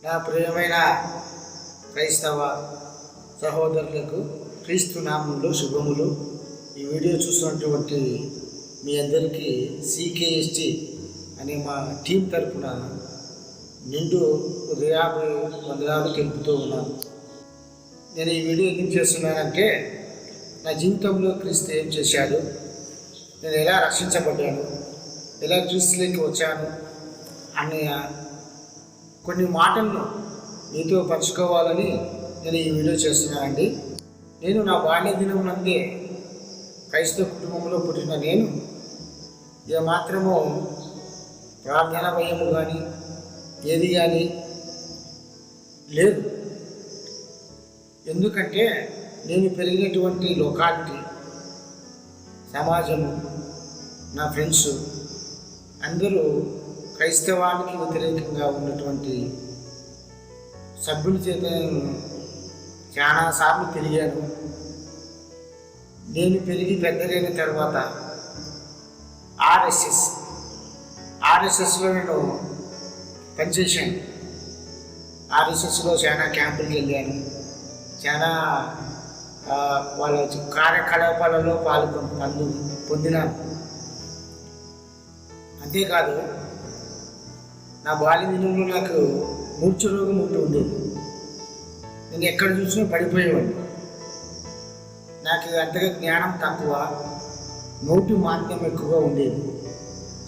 నా ప్రియమైన క్రైస్తవ సహోదరులకు క్రీస్తు నామంలో శుభములు. ఈ వీడియో చూస్తున్నటువంటి మీ అందరికీ CKST అనే మా టీం తరఫున నిండు హృదయాభి వందనాలు తెలుపుతూ ఉన్నాను. నేను ఈ వీడియో ఎందుకు చేస్తున్నానంటే, నా జీవితంలో క్రీస్తు ఏం చేశాడు, నేను ఎలా రక్షించబడ్డాను, ఎలా క్రీస్తులోకి వచ్చాను అనే కొన్ని మాటలను మీతో పంచుకోవాలని నేను ఈ వీడియో చేస్తున్నానండి. నేను నా బాల్య దినం నందే క్రైస్తవ కుటుంబంలో పుట్టిన నేను ఏమాత్రమో ప్రార్థన భయము కానీ ఏది కానీ లేదు. ఎందుకంటే నేను పెరిగినటువంటి లొకాలిటీ, సమాజము, నా ఫ్రెండ్స్ అందరూ క్రైస్తవానికి వ్యతిరేకంగా ఉన్నటువంటి సభ్యుల చేత నేను చాలాసార్లు పెరిగాను. నేను పెరిగి పెద్దగైన తర్వాత ఆర్ఎస్ఎస్లో నేను పనిచేశాను. ఆర్ఎస్ఎస్లో చాలా క్యాంపులకు వెళ్ళాను, చాలా వాళ్ళ కార్యకలాపాలలో పొందినాను. అంతేకాదు, నా బాల్య దినంలో నాకు మూర్ఛ రోగం ఒకటి ఉండేది. నేను ఎక్కడ చూసినా పడిపోయేవాడిని. నాకు అంతగా జ్ఞానం తక్కువ, నోటి మాంద్యం ఎక్కువగా ఉండేది,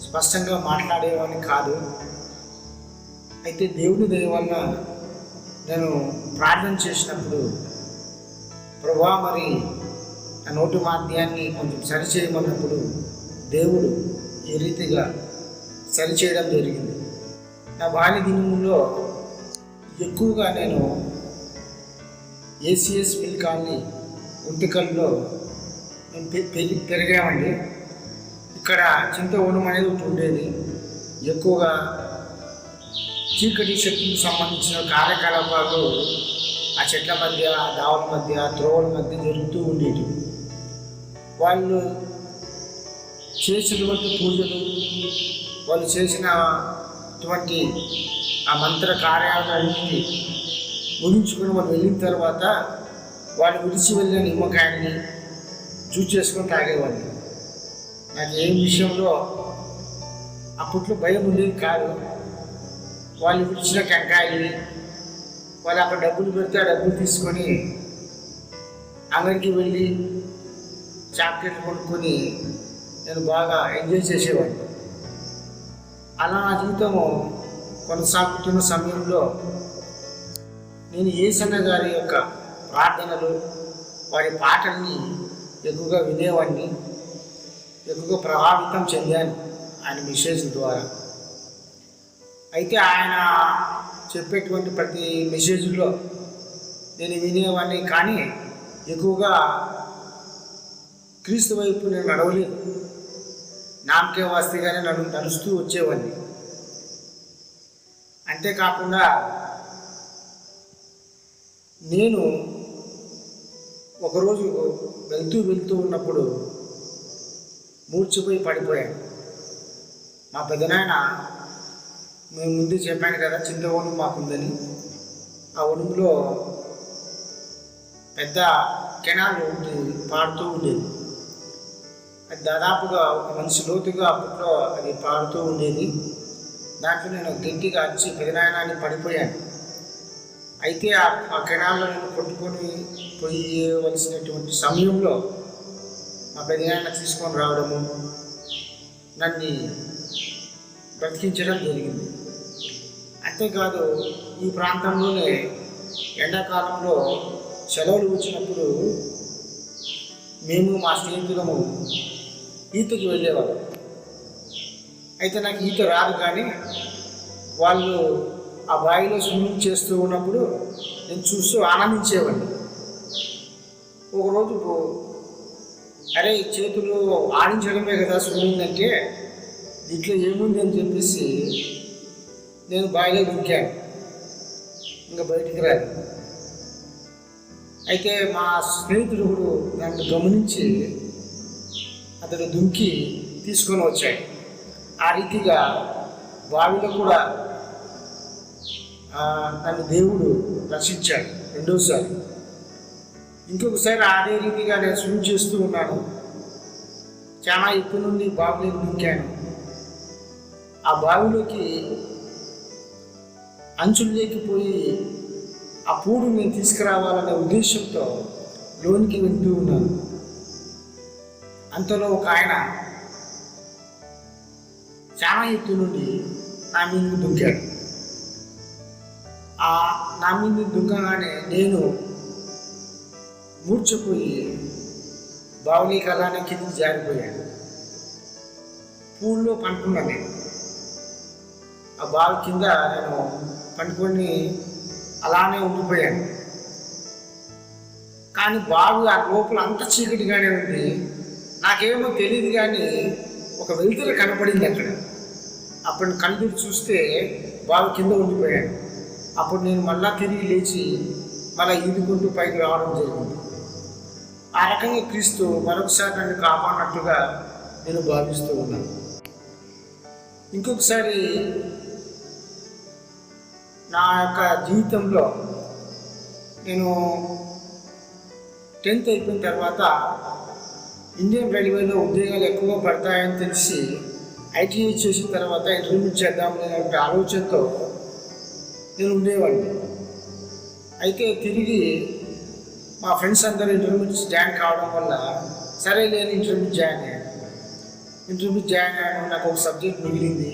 స్పష్టంగా మాట్లాడేవాడిని కాదు. అయితే దేవుని దయ వల్ల నేను ప్రార్థన చేసినప్పుడు, ప్రభువా మరి ఆ నోటి మాంద్యాన్ని కొంచెం సరిచేయమన్నప్పుడు దేవుడు ఈ రీతిగా సరిచేయడం జరిగింది. నా బాల్య దినములో ఎక్కువగా నేను ACS మిల్ కాలనీ గుంతకల్లో మేము పెరిగామండి. ఇక్కడ చింతవనం అనేది ఒకటి ఉండేది. ఎక్కువగా చీకటి శక్తికి సంబంధించిన కార్యకలాపాలు ఆ చెట్ల మధ్య, దావుల మధ్య, త్రోవల మధ్య జరుగుతూ ఉండేవి. వాళ్ళు చేసినటువంటి పూజలు, వాళ్ళు చేసినటువంటి ఆ మంత్ర కార్యాలన్నింటినీ ముగించుకొని వాళ్ళు వెళ్ళిన తర్వాత వాళ్ళు విడిచి వెళ్ళిన నిమ్మకాయని జ్యూస్ చేసుకొని తాగేవాడిని. నాకు ఏ విషయంలో అప్పట్లో భయం ఉండేది కాదు. వాళ్ళు విడిచిన టెంకాయని, వాళ్ళు అక్కడ డబ్బులు పెడితే ఆ డబ్బులు తీసుకొని అంగడికి వెళ్ళి చాక్లెట్లు కొనుక్కొని నేను బాగా ఎంజాయ్ చేసేవాడిని. అలా నా జీవితము కొనసాగుతున్న సమయంలో నేను యేసన్న గారి యొక్క ప్రార్థనలు, వారి పాటల్ని ఎక్కువగా వినేవాడిని, ఎక్కువగా ప్రభావితం చెందాను ఆయన మెసేజ్ ద్వారా. అయితే ఆయన చెప్పేటువంటి ప్రతి మెసేజ్లో నేను వినేవాడిని, కానీ ఎక్కువగా క్రీస్తు వైపు నేను నడవలేదు. నామకే వాస్తేగానే నడుస్తూ వచ్చేవాడిని. అంతేకాకుండా నేను ఒకరోజు వెళ్తూ ఉన్నప్పుడు మూర్చిపోయి పడిపోయాను. మా పెదనాయన, మేము ముందు చెప్పాను కదా చింత వనం మాకుందని, ఆ వనంలో పెద్ద కెనాల్ ఒకటి పాడుతూ ఉండేది. అది దాదాపుగా ఒక మనిషి లోతుగా అప్పట్లో అది పాడుతూ ఉండేది. దాంట్లో నేను గట్టిగా వచ్చి పెదనాయనాన్ని పడిపోయాను. అయితే ఆ కెనాల్లో నేను కొట్టుకొని పోయవలసినటువంటి సమయంలో మా పెదనాయన తీసుకొని రావడము, నన్ను బ్రతికించడం జరిగింది. అంతేకాదు, ఈ ప్రాంతంలోనే ఎండాకాలంలో సెలవులు వచ్చినప్పుడు మేము మా స్నేహితులము ఈతకి వెళ్ళేవాళ్ళం. అయితే నాకు ఈత రాదు, కానీ వాళ్ళు ఆ బావిలో స్విమ్మింగ్ చేస్తూ ఉన్నప్పుడు నేను చూస్తూ ఆనందించేవాడిని. ఒకరోజు, అరే చేతులు ఆడించడమే కదా స్విమ్మింగ్ అంటే, దీంట్లో ఏముంది అని చెప్పేసి నేను బావిలో దూకాను. ఇంకా బయటికి రాదు. అయితే మా స్నేహితుడు నన్ను గమనించి అతడు దుంకి తీసుకొని వచ్చాడు. ఆ రీతిగా బావిలో కూడా నన్ను దేవుడు రక్షించాడు రెండోసారి. ఇంకొకసారి అదే రీతిగా నేను స్విమ్ చేస్తూ ఉన్నాను. చాలా ఎక్కువ నుండి బావిలోకి దింకాను. ఆ బావిలోకి అంచులు లేకపోయి ఆ పూడు నేను తీసుకురావాలనే ఉద్దేశంతో లోనికి వెళ్తూ ఉన్నాను. అంతలో ఒక ఆయన చాలా ఎత్తు నుండి నా మీద దుంకాడు. నా మీద దుంకగానే నేను మూర్చపోయి బావులోకి అలానే కిందికి జారిపోయాను. పూల్లో పండుకున్నాను నేను. ఆ బావి కింద నేను పండుకొని అలానే ఉండిపోయాను. కానీ బావి ఆ లోపల అంత చీకటిగానే ఉంది. నాకేమో తెలియదు, కానీ ఒక వెలుతురు కనపడింది అక్కడ. అప్పుడు కళ్ళు చూస్తే బావి కింద ఉండిపోయాను. అప్పుడు నేను మళ్ళా తిరిగి లేచి మళ్ళీ ఈదుకుంటూ పైకి రావడం జరిగింది. ఆ రకంగా క్రీస్తు మరొకసారి నన్ను కాపాడినట్టుగా నేను భావిస్తూ ఉన్నాను. ఇంకొకసారి నా యొక్క జీవితంలో నేను 10th అయిపోయిన తర్వాత ఇండియన్ రైల్వేలో ఉద్యోగాలు ఎక్కువ పడతాయని తెలిసి ఐటీఐ చేసిన తర్వాత ఇంటర్మీడియట్ చేద్దామనే ఆలోచనతో నేను ఉండేవాడిని. అయితే తిరిగి మా ఫ్రెండ్స్ అందరూ ఇంటర్మీడియట్ జాయిన్ కావడం వల్ల సరే నేను ఇంటర్మీడియట్ జాయిన్ అయ్యాను. నాకు ఒక సబ్జెక్ట్ మిగిలింది.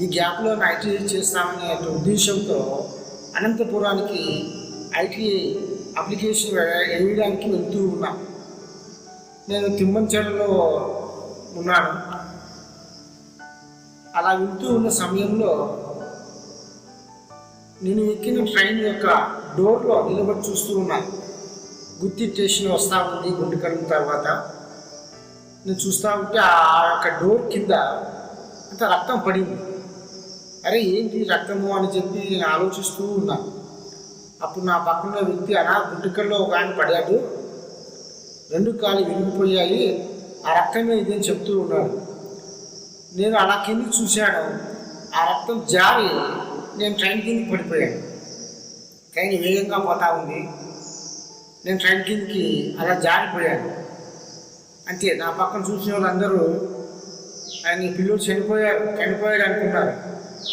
ఈ గ్యాప్లో నేను ఐటీఐ చేస్తామనే ఉద్దేశంతో అనంతపురానికి ఐటీఐ అప్లికేషన్ వేయడానికి వెళ్తూ ఉన్నాను. నేను తిమ్మంచెరలో ఉన్నాను. అలా వెళ్తూ ఉన్న సమయంలో నేను ఎక్కిన ట్రైన్ యొక్క డోర్లో నిలబడి చూస్తూ ఉన్నాను. గుత్తి స్టేషన్ వస్తూ ఉంది గుంటకల్ తర్వాత. నేను చూస్తూ ఉంటే ఆ యొక్క డోర్ కింద అంత రక్తం పడింది. అరే ఏంటి రక్తము అని చెప్పి నేను ఆలోచిస్తూ ఉన్నాను. అప్పుడు నా పక్కన వ్యక్తి గుంటకల్లో ఒక ఆయన పడాడు, 2 కాళ్ళు విరిగిపోయాయి, ఆ రక్తమే ఇదని చెప్తూ ఉన్నాడు. నేను అలా కింద చూశాను. ఆ రక్తం జారి నేను ట్రైన్ కిందకి పడిపోయాను. ట్రైన్ వేగంగా పోతా ఉంది. నేను ట్రైన్ కిందకి అలా జారిపోయాను. అంతే. నా పక్కన చూసిన వాళ్ళందరూ ఆయన పిల్లలు చనిపోయాడు అనుకున్నారు.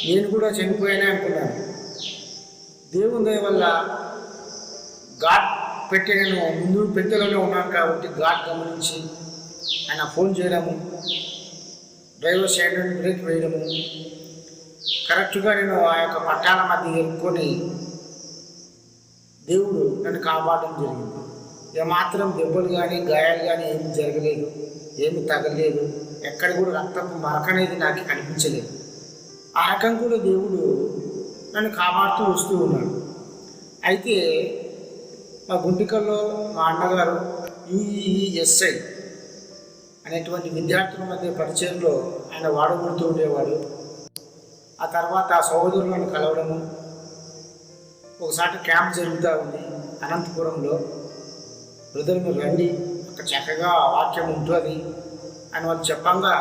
నేను కూడా చనిపోయానే అనుకున్నాను. దేవుని దయ వల్ల ఘాట్ పెట్టి నేను ముందు పెట్టెలోనే ఉన్నాను కాబట్టి ఘాట్ గమనించి ఆయన ఫోన్ చేయడము, డ్రైవర్ సైడ్ నుండి బ్రేక్ వేయడము, కరెక్ట్గా నేను ఆ యొక్క పట్టాల మధ్య ఎరుక్కొని దేవుడు నన్ను కాపాడడం జరిగింది. ఏమాత్రం దెబ్బలు కానీ గాయాలు కానీ ఏమి జరగలేదు, ఏమి తగలేదు, ఎక్కడ కూడా రక్తపు మరక అనేది నాకు కనిపించలేదు. ఆ రకం కూడా దేవుడు నన్ను కాపాడుతూ వస్తూ ఉన్నాడు. అయితే మా గుంటికల్లో మా అన్నగారు UEESI అనేటువంటి విద్యార్థుల మధ్య పరిచయంలో ఆయన వాడబడుతూ ఉండేవాడు. ఆ తర్వాత ఆ సహోదరులను కలవడము, ఒకసారి క్యాంప్ జరుగుతూ ఉంది అనంతపురంలో. బ్రదర్ మీరు రండి, అక్కడ చక్కగా వాక్యం ఉంటుంది అని వాళ్ళు చెప్పంగా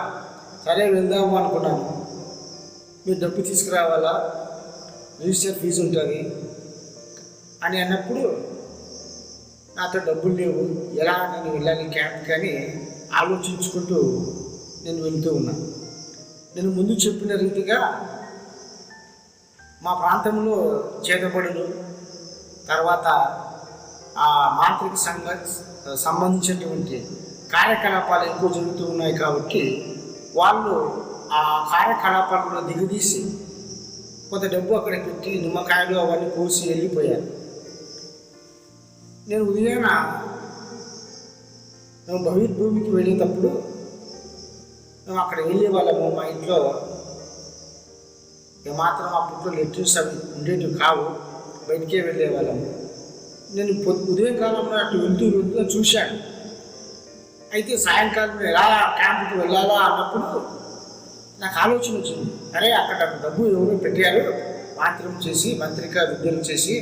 సరే వెళ్దాము అనుకున్నాను. మీరు డబ్బు తీసుకురావాలా, రిజిస్టర్ ఫీజు ఉంటుంది అని అన్నప్పుడు నాతో డబ్బులు లేవు, ఎలా నేను వెళ్ళాలి క్యాంప్కి అని ఆలోచించుకుంటూ నేను వెళ్తూ ఉన్నాను. నేను ముందు చెప్పిన రీతిగా మా ప్రాంతంలో చేతబడులు, తర్వాత ఆ మాంత్రిక సంబంధించినటువంటి కార్యకలాపాలు ఎక్కువ జరుగుతూ ఉన్నాయి కాబట్టి వాళ్ళు ఆ కార్యకలాపాలను దిగదీసి కొంత డబ్బు అక్కడ పెట్టి నిమ్మకాయలు అవన్నీ కోసి వెళ్ళిపోయారు. నేను ఉదయాన మేము భూమికి వెళ్ళేటప్పుడు మేము అక్కడ వెళ్ళే వాళ్ళము. మా ఇంట్లో ఏమాత్రం అప్పట్లో లెట్రిన్స్ అవి ఉండేటివి కావు, బయటికే వెళ్ళేవాళ్ళము. నేను ఉదయం కాలంలో అటు వెళ్తూ చూశాను. అయితే సాయంకాలం ఎలా క్యాంపుకి వెళ్ళాలా అన్నప్పుడు నాకు ఆలోచన వచ్చింది. అరే అక్కడ డబ్బు ఎవరో పెట్టారు, మంత్రిక విద్యలు చేసి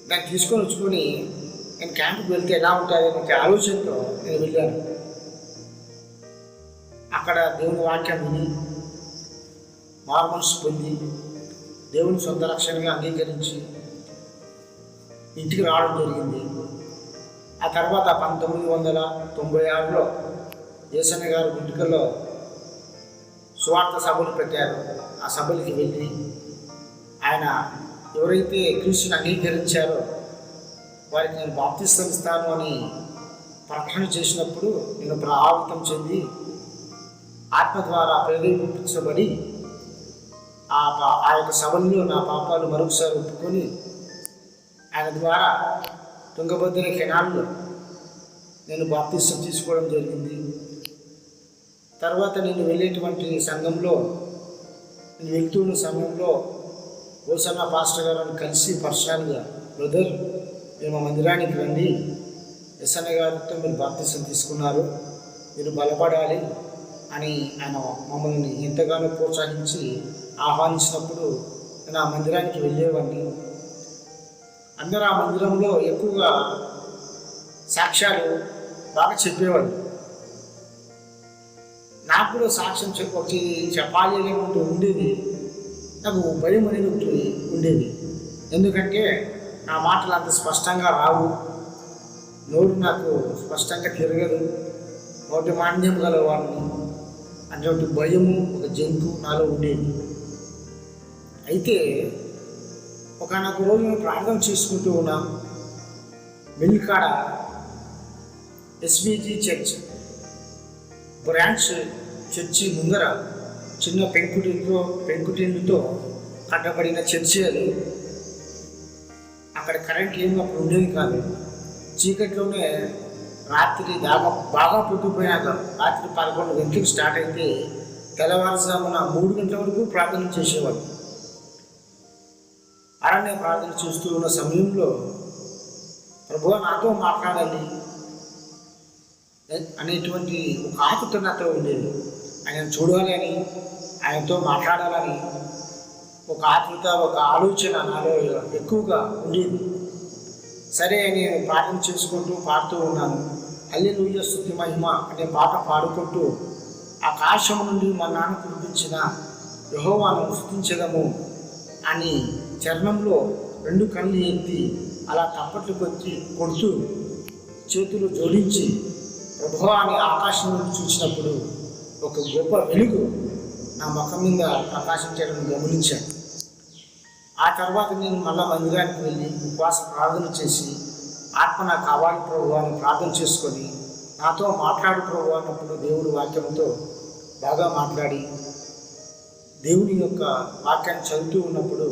దాన్ని తీసుకొని నేను క్యాంపుకి వెళ్తే ఎలా ఉంటుంది అనే ఆలోచనతో నేను వెళ్ళాను. అక్కడ దేవుని వాక్యం విని మారుమనసు పొంది దేవుని సొంత రక్షణగా అంగీకరించి ఇంటికి రావడం జరిగింది. ఆ తర్వాత 1996లో యేసన్న గారు గుంటికల్లో సువార్త సభలు పెట్టారు. ఆ సభలకి వెళ్ళి ఆయన ఎవరైతే క్రీస్తుని అంగీకరించారో వారికి నేను బాప్తిస్తం ఇస్తాను అని ప్రకటన చేసినప్పుడు నేను ప్రభావితం చెంది ఆత్మ ద్వారా ప్రేరేపించబడి ఆ యొక్క సభల్లో నా పాపాలు మరొకసారి ఒప్పుకొని ఆయన ద్వారా తుంగభద్ర కెనాల్లో నేను బాప్తిస్తం తీసుకోవడం జరిగింది. తర్వాత నేను వెళ్ళేటువంటి సంఘంలో నేను వెళ్తున్న సమయంలో హోసన్న పాస్టర్ గారిని కలిసి పర్సనల్గా, బ్రదర్ మేము మందిరానికి రండి, యేసన్న గారితో మీరు బాప్తిస్తం తీసుకున్నారు, మీరు బలపడాలి అని ఆయన మమ్మల్ని ఎంతగానో ప్రోత్సహించి ఆహ్వానించినప్పుడు నేను ఆ మందిరానికి వెళ్ళేవాడిని. అందరూ ఆ మందిరంలో ఎక్కువగా సాక్ష్యాలు బాగా చెప్పేవాళ్ళు. నాకు కూడా సాక్ష్యం ఒకటి చెప్పాలి లేకుంటూ ఉండేది. నాకు భయం అనేది ఉండేది. ఎందుకంటే నా మాటలు అంత స్పష్టంగా రావు, నోరు నాకు స్పష్టంగా తిరగదు, నోటి మాంద్యం గలవాడిని అటువంటి భయము, ఒక జంకు నాలో ఉండేది. అయితే ఒకనొక రోజు మేము ప్రార్థన చేసుకుంటూ ఉన్నాం. వెల్కాడ ఎస్బీజీ చర్చ్ బ్రాంచ్ చర్చి ముందర చిన్న పెంకుటిండ్లతో కట్టబడిన చర్చి అది. అక్కడ కరెంట్ ఏమి అప్పుడు ఉండేది కాదు. చీకట్లోనే రాత్రి బాగా పుట్టిపోయాక రాత్రి 11 గంటలకు స్టార్ట్ అయితే తెల్లవారుజామున 3 గంటల వరకు ప్రార్థన చేసేవాళ్ళు. అరణ్య ప్రార్థన చేస్తూ ఉన్న సమయంలో ప్రభువా నాతో మాట్లాడాలి అనేటువంటి ఒక ఆకుత నాతో ఉండేది. ఆయన చూడాలి అని, ఆయనతో మాట్లాడాలని ఒక ఆతృత, ఒక ఆలోచన నాలో ఎక్కువగా ఉండేది. సరే నేను ప్రార్థన చేసుకుంటూ పాడుతూ ఉన్నాను. హల్లెలూయా స్తుతి మహిమ అనే పాట పాడుకుంటూ ఆకాశం నుండి మా నాన్న కురిపించిన యెహోవాను స్తుతించదము అని చరణంలో 2 కళ్ళు ఎత్తి అలా తప్పట్లు కొడుతూ చేతులు జోడించి ప్రభువా అని ఆకాశం నుండి చూసినప్పుడు ఒక గొప్ప వెలుగు నా ముఖం మీద ప్రకాశించడం గమనించాను. ఆ తర్వాత నేను మళ్ళా మందిరానికి వెళ్ళి ఉపవాస ప్రార్థన చేసి ఆత్మ నాకు కావాలి ప్రభువా అని ప్రార్థన చేసుకొని నాతో మాట్లాడు ప్రభువా అన్నప్పుడు దేవుడి వాక్యంతో బాగా మాట్లాడి దేవుని యొక్క వాక్యాన్ని చదువుతూ ఉన్నప్పుడు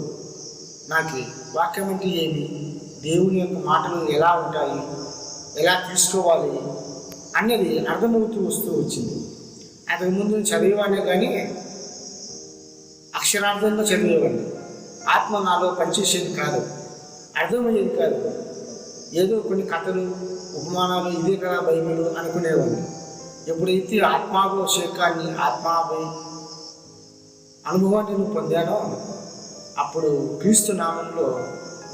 నాకు వాక్యం అంటే ఏమి, దేవుని యొక్క మాటలు ఎలా ఉంటాయి, ఎలా తీసుకోవాలి అన్నది అర్థమవుతూ వస్తూ వచ్చింది. అంతకుముందు చదివేవాడినే కానీ అక్షరార్థంగా చదివేవాడిని. ఆత్మ నాలో పనిచేసేది కాదు, అర్థమయ్యేది కాదు. ఏదో కొన్ని కథలు, ఉపమానాలు, ఇదే కదా బైబిల్ అనుకునేవాడిని. ఎప్పుడైతే ఆత్మాభిషేకాన్ని, ఆత్మాభి అనుభవాన్ని పొందానో అప్పుడు క్రీస్తు నామంలో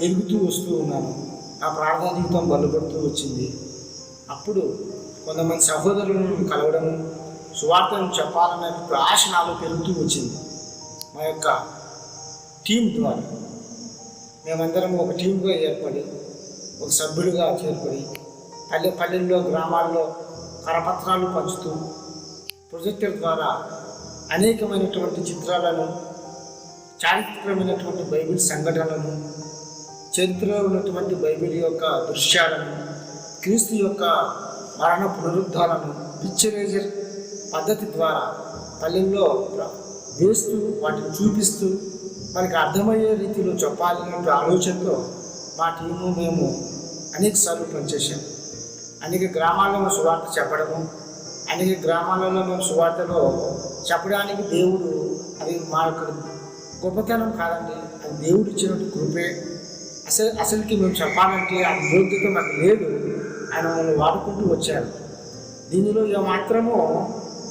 ఎదుగుతూ వస్తూ ఉన్నాను. నా ప్రార్థనా జీవితం బలపడుతూ వచ్చింది. అప్పుడు కొంతమంది సహోదరులను కలవడం, సువార్తను చెప్పాలనే ఆశ నాలో పెరుగుతూ వచ్చింది. మా యొక్క టీం ద్వారా మేమందరం ఒక టీంగా ఏర్పడి, ఒక సభ్యులుగా చేర్పడి పల్లెల్లో గ్రామాల్లో కరపత్రాలు పంచుతూ ప్రొజెక్టర్ ద్వారా అనేకమైనటువంటి చిత్రాలను, చారిత్రకమైనటువంటి బైబిల్ సంఘటనలను, చరిత్రలో ఉన్నటువంటి బైబిల్ యొక్క దృశ్యాలను, క్రీస్తు యొక్క మరణ పునరుద్ధాలను పిక్చరైజర్ పద్ధతి ద్వారా పల్లెల్లో వేస్తూ వాటిని చూపిస్తూ మనకి అర్థమయ్యే రీతిలో చెప్పాలనే ఆలోచనతో మా టీము మేము అనేకసార్లు పనిచేసాము. అనేక గ్రామాల్లో సువార్త చెప్పడము, అనేక గ్రామాలలో మేము సువార్తలో చెప్పడానికి దేవుడు, అది మా యొక్క గొప్పతనం కాదండి, అది దేవుడు ఇచ్చినటువంటి కృపే. అసలుకి మేము చెప్పాలంటే అది యోగ్యత మాకు లేదు, ఆయన మమ్మల్ని వాడుకుంటూ వచ్చారు. దీనిలో ఏమాత్రమో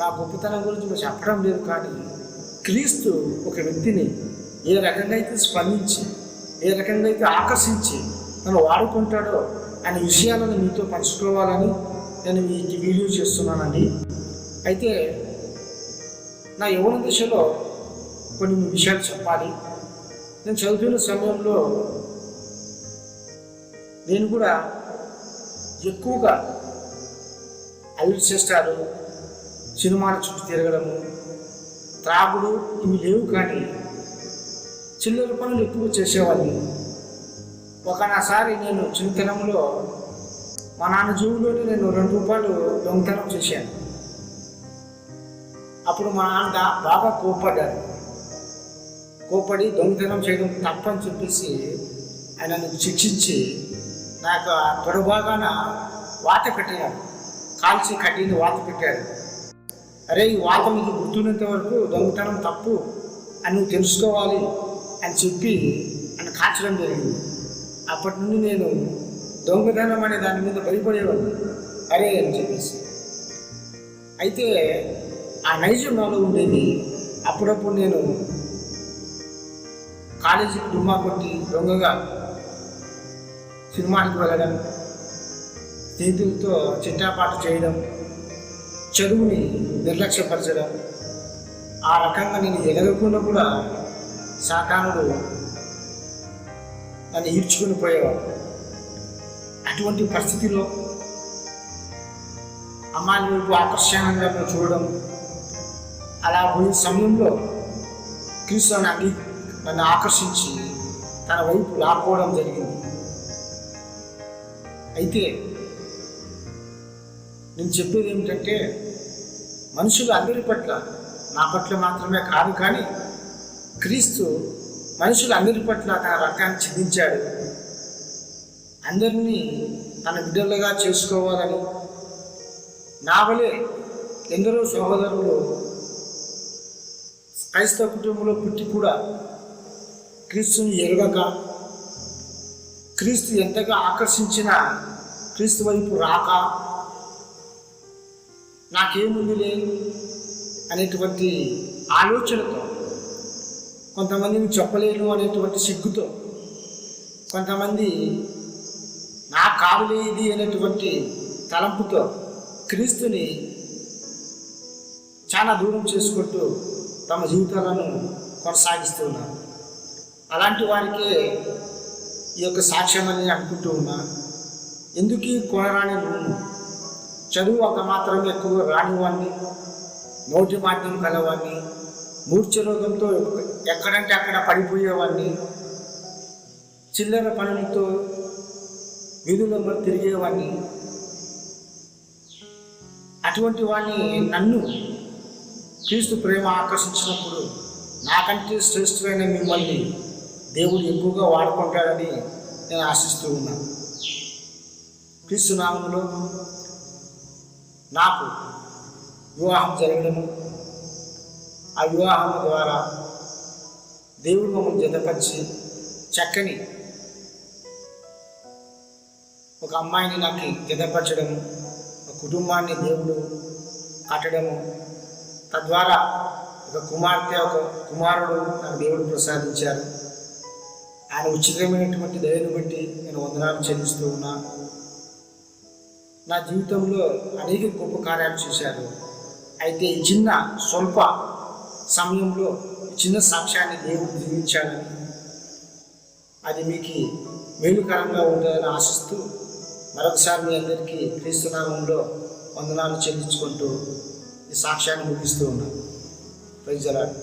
నా గొప్పతనం గురించి మేము చెప్పడం లేదు. కానీ క్రీస్తు ఒక వ్యక్తిని ఏ రకంగా అయితే స్పందించి, ఏ రకంగా అయితే ఆకర్షించి తను వాడుకుంటాడో ఆయన విషయాలను మీతో పంచుకోవాలని నేను ఈ వీడియో చేస్తున్నానండి. అయితే నా యవ్వన దశలో కొన్ని విషయాలు చెప్పాలి. నేను చదువుతున్న సమయంలో నేను కూడా ఎక్కువగా అల్లరి చేస్తారు, సినిమాల చుట్టూ తిరగడము, త్రాగుడు ఇవి లేవు, కానీ చిల్లర పనులు ఎక్కువ చేసేవాడిని. ఒకసారి నేను చిన్నతనంలో మా నాన్న జేబులోనే నేను 2 రూపాయలు దొంగతనం చేశాను. అప్పుడు మా నాన్న బాగా కోప్పడి దొంగతనం చేయడం తప్పని చెప్పేసి ఆయన నన్ను శిక్షించి నాకు తొడబాగాన వాత పెట్టాడు, కాల్చి కడ్డీని వాత పెట్టాడు. అరే, ఈ వాత మీకు గుర్తున్నంత వరకు దొంగతనం తప్పు అని నువ్వు తెలుసుకోవాలి అని చెప్పి నన్ను కాల్చడం జరిగింది. అప్పటి నుండి నేను దొంగతనం అనే దాని మీద భయపడేవాడిని, అరే అని చెప్పేసి. అయితే ఆ నైజం నాలో ఉండేది. అప్పుడప్పుడు నేను కాలేజీకి డుమ్మా కొట్టి దొంగగా సినిమాకి వెళ్ళడం, స్నేహితులతో చిట్టాపాటు చేయడం, చదువుని నిర్లక్ష్యపరచడం, ఆ రకంగా నేను ఎదగకుండా కూడా సాతానుడు నన్ను ఈడ్చుకుని పోయేవాడు. అటువంటి పరిస్థితిలో అమ్మాయిల వైపు ఆకర్షణీయంగా చూడడం, అలా పోయే సమయంలో క్రీస్తు నన్ను ఆకర్షించి తన వైపు లాక్కోవడం జరిగింది. అయితే నేను చెప్పేది ఏమిటంటే, మనుషులు అందరి పట్ల, నా పట్ల మాత్రమే కాదు, కానీ క్రీస్తు మనుషులు అందరి పట్ల తన రక్తాన్ని చిందించాడు. అందరినీ తన బిడ్డలుగా చేసుకోవాలని, నా వలె ఎందరో సహోదరులు క్రైస్తవ కుటుంబంలో పుట్టి కూడా క్రీస్తుని ఎరగక, క్రీస్తు ఎంతగా ఆకర్షించిన క్రీస్తు వైపు రాక, నాకేముందిలే అనేటువంటి ఆలోచనతో, కొంతమందిని చెప్పలేను అనేటువంటి సిగ్గుతో, కొంతమంది నా కాదులేది అనేటువంటి తలంపుతో క్రీస్తుని చాలా దూరం చేసుకుంటూ తమ జీవితాలను కొనసాగిస్తూ ఉన్నారు. అలాంటి వారికే ఈ యొక్క సాక్ష్యం అని అనుకుంటూ ఉన్నా. ఎందుకు కొనరాని చదువు ఒక మాత్రమే ఎక్కువ రానివాడిని, నోటి మాధ్యం కలవాడిని, మూర్ఛ రోగంతో ఎక్కడంటే అక్కడ పడిపోయేవాడిని, చిల్లర పనులతో వీధులలో తిరిగేవాడిని. అటువంటి వాడిని నన్ను క్రీస్తు ప్రేమ ఆకర్షించినప్పుడు నాకంటే శ్రేష్ఠమైన మిమ్మల్ని దేవుడు ఎక్కువగా వాడుకుంటాడని నేను ఆశిస్తూ ఉన్నాను. క్రీస్తు నామములో నాకు వివాహం జరగడము, ఆ వివాహం ద్వారా దేవుడు మమ్మల్ని జతపరిచి చక్కని ఒక అమ్మాయిని నాకు జతపరచడము, ఒక కుటుంబాన్ని దేవుడు కట్టడము, తద్వారా ఒక కుమార్తె, ఒక కుమారుడు నాకు దేవుడు ప్రసాదించారు. ఆయన ఉచితమైనటువంటి దయను బట్టి నేను వందనాలు చెల్లిస్తూ ఉన్నా. నా జీవితంలో అనేక గొప్ప కార్యాలు చేశారు. అయితే ఈ చిన్న స్వల్ప సమయంలో చిన్న సాక్ష్యాన్ని దేవుడు జీవించాలని, అది మీకు మేలుకరంగా ఉంటుందని ఆశిస్తూ మరొకసారి మీ అందరికీ క్రీస్తు నామములో వందనాలు చెల్లించుకుంటూ ఈ సాక్ష్యాన్ని ముగిస్తూ ఉన్నాను. Praise the lord.